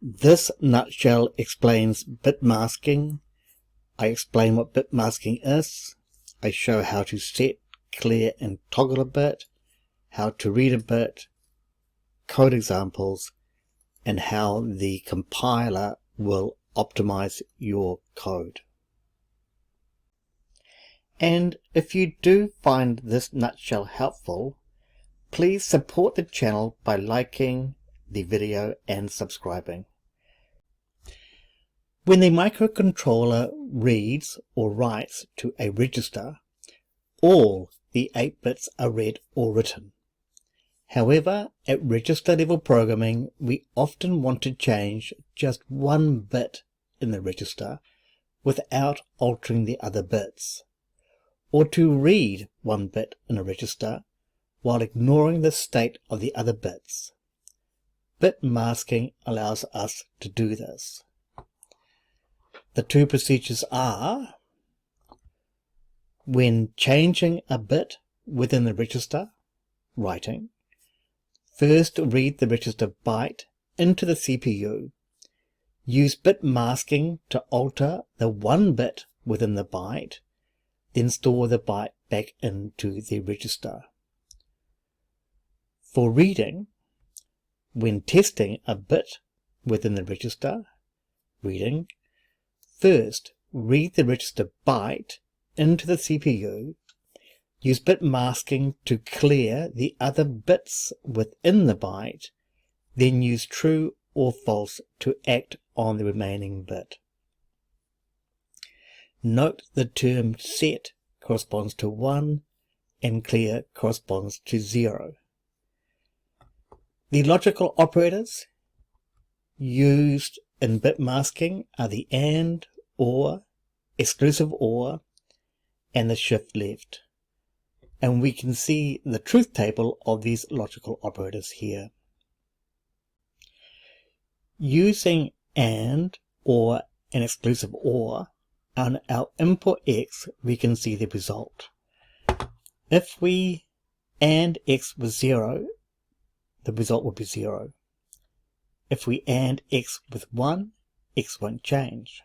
This nutshell explains bit masking. I explain what bit masking is. I show how to set, clear and toggle a bit, how to read a bit, code examples, and how the compiler will optimize your code. And if you do find this nutshell helpful, please support the channel by liking the video and subscribing. When the microcontroller reads or writes to a register, all the 8 bits are read or written. However, at register level programming, we often want to change just one bit in the register without altering the other bits, or to read one bit in a register while ignoring the state of the other bits. Bit masking allows us to do this. The two procedures are: when changing a bit within the register, writing, first read the register byte into the CPU. Use bit masking to alter the one bit within the byte, then store the byte back into the register. For reading, when testing a bit within the register, reading, first read the register byte into the CPU. Use bit masking to clear the other bits within the byte, then use true or false to act on the remaining bit. Note the term set corresponds to 1 and clear corresponds to 0. The logical operators used in bit masking are the AND, OR, exclusive OR, and the shift left. And we can see the truth table of these logical operators here. Using AND, OR, and exclusive OR on our input X, we can see the result. If we AND X with 0, the result will be 0. If we AND X with 1, X won't change.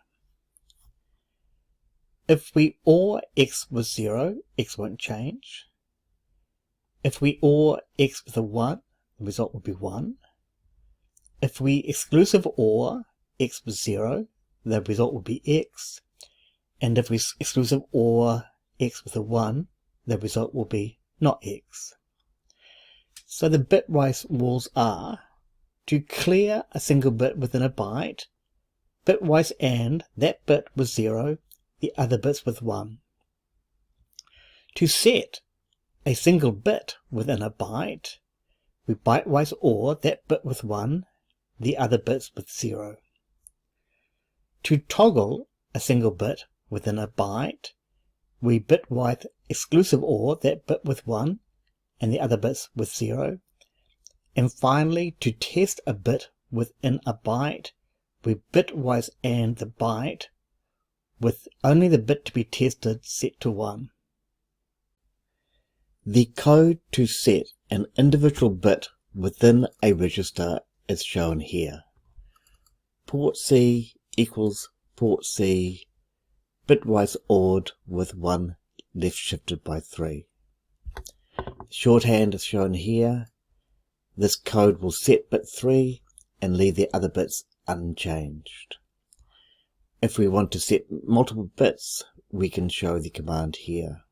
If we OR X with 0, X won't change. If we OR X with a 1, the result will be 1. If we exclusive OR X with 0, the result will be X. And if we exclusive OR X with a 1, the result will be not X. So the bitwise rules are: to clear a single bit within a byte, bitwise AND that bit with 0, the other bits with 1. To set a single bit within a byte, we bytewise OR that bit with 1, the other bits with 0. To toggle a single bit within a byte, we bitwise exclusive OR that bit with 1 and the other bits with 0. And finally, to test a bit within a byte, we bitwise AND the byte with only the bit to be tested set to 1. The code to set an individual bit within a register is shown here. Port C equals port C, bitwise ORed with 1 left shifted by 3. Shorthand is shown here. This code will set bit 3 and leave the other bits unchanged. If we want to set multiple bits, we can show the command here.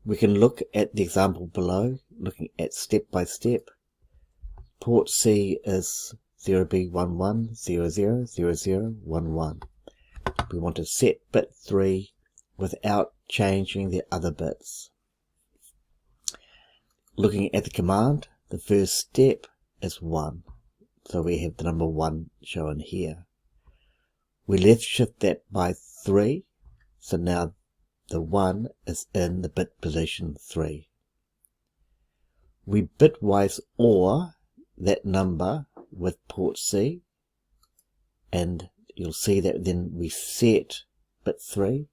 We can look at the example below, looking at step by step. Port C is 0B11000011. We want to set bit 3 without changing the other bits. Looking at the command, the first step is 1. So we have the number 1 shown here. We left shift that by 3. So now the 1 is in the bit position 3. We bitwise OR that number with port C, and you'll see that then we set bit 3,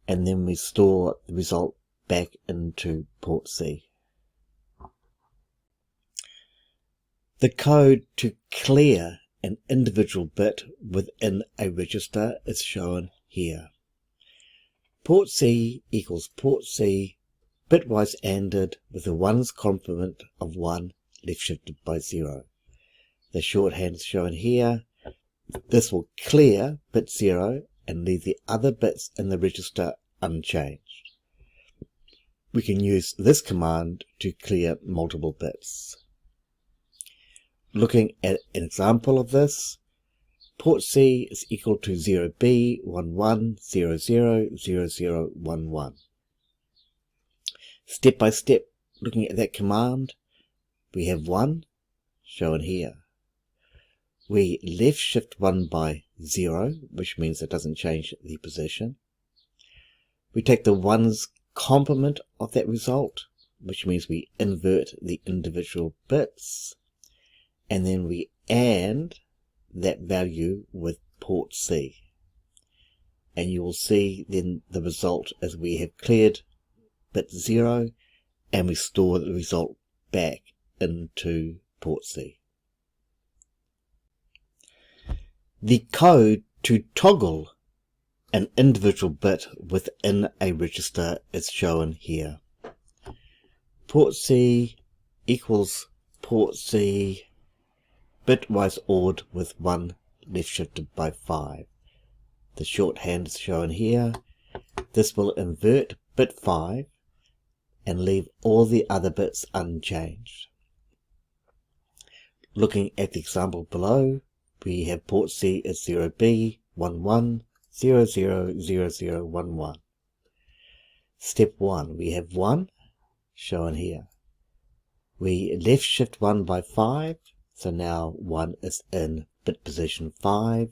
and then we store the result back into port C. The code to clear an individual bit within a register is shown here. Port C equals port C, bitwise ANDed with the ones complement of 1 left shifted by 0. The shorthand is shown here. This will clear bit 0 and leave the other bits in the register unchanged. We can use this command to clear multiple bits. Looking at an example of this, port C is equal to 0B11000011. Step by step, looking at that command, we have 1 shown here. We left shift 1 by 0, which means it doesn't change the position. We take the 1's complement of that result, which means we invert the individual bits, and then we AND that value with port C. And you will see then the result as we have cleared bit 0 and we store the result back into port C. The code to toggle an individual bit within a register is shown here. Port C equals port C bitwise ORed with 1 left shifted by 5. The shorthand is shown here. This will invert bit 5 and leave all the other bits unchanged. Looking at the example below, we have port C as 0B11000011. Step 1, we have 1 shown here. We left shift 1 by 5, so now 1 is in bit position 5.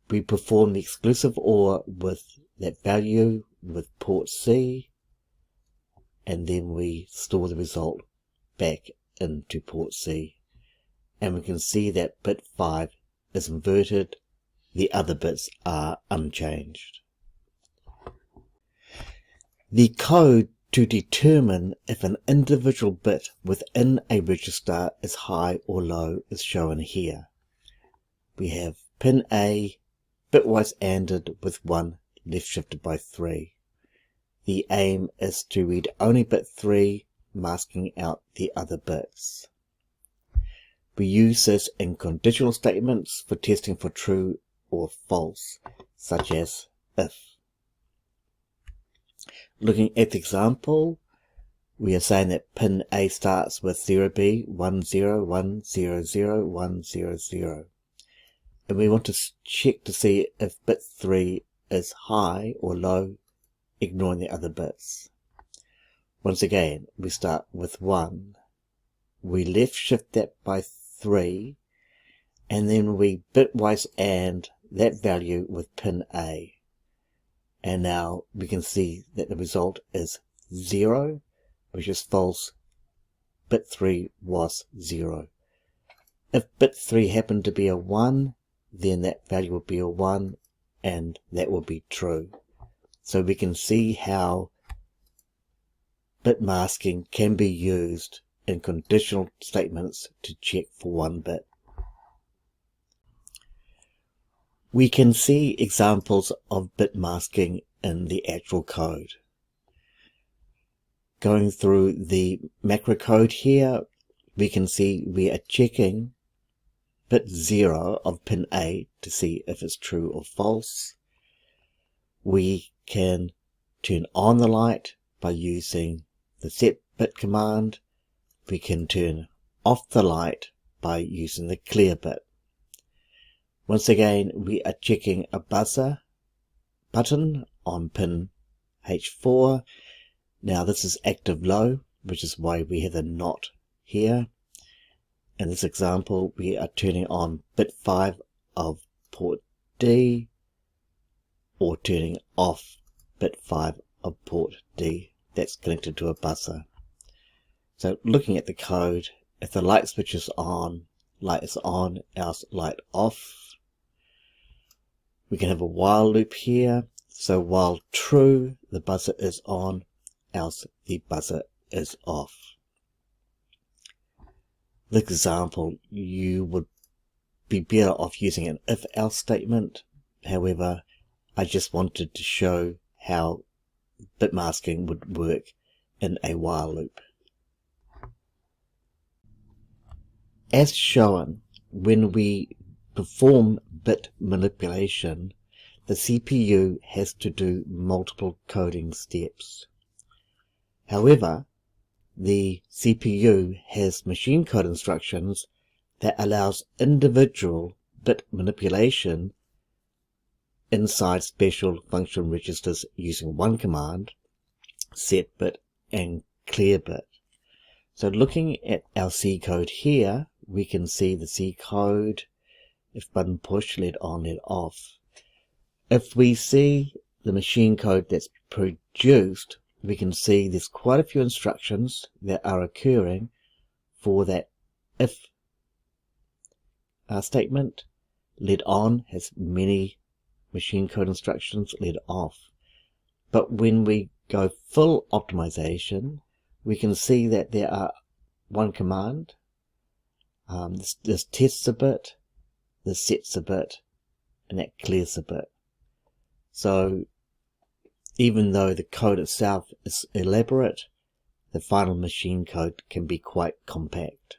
We perform the exclusive OR with that value with port C, and then we store the result back into port C. And we can see that bit 5 is inverted, the other bits are unchanged. The code to determine if an individual bit within a register is high or low is shown here. We have pin A bitwise ANDed with 1 left shifted by 3. The aim is to read only bit 3, masking out the other bits. We use this in conditional statements for testing for true or false, such as if. Looking at the example, we are saying that pin A starts with 0B10100100, and we want to check to see if bit 3 is high or low, ignoring the other bits. Once again, we start with 1. We left shift that by 3, and then we bitwise AND that value with pin A. And now we can see that the result is 0, which is false. Bit 3 was 0. If bit 3 happened to be a 1, then that value would be a 1, and that will be true. So we can see how bit masking can be used in conditional statements to check for 1 bit. We can see examples of bit masking in the actual code. Going through the macro code here, we can see we are checking bit 0 of pin A to see if it's true or false. We can turn on the light by using the set bit command. We can turn off the light by using the clear bit. Once again, we are checking a buzzer button on pin H4. Now this is active low, which is why we have a NOT here. In this example, we are turning on bit 5 of port D, or turning off bit 5 of port D that's connected to a buzzer. So looking at the code, if the light switch is on, light is on, else light off. We can have a while loop here. So while true, the buzzer is on, else the buzzer is off. This example, you would be better off using an if-else statement. However, I just wanted to show how bit masking would work in a while loop. As shown, when we perform bit manipulation, the CPU has to do multiple coding steps. However, the CPU has machine code instructions that allows individual bit manipulation inside special function registers using one command, set bit and clear bit. So looking at our C code here, we can see the C code, if button push, LED on, LED off. If we see the machine code that's produced, we can see there's quite a few instructions that are occurring for that if statement. LED on has many machine code instructions, LED off. But when we go full optimization, we can see that there are one command, this tests a bit, this sets a bit, and that clears a bit. So even though the code itself is elaborate, the final machine code can be quite compact.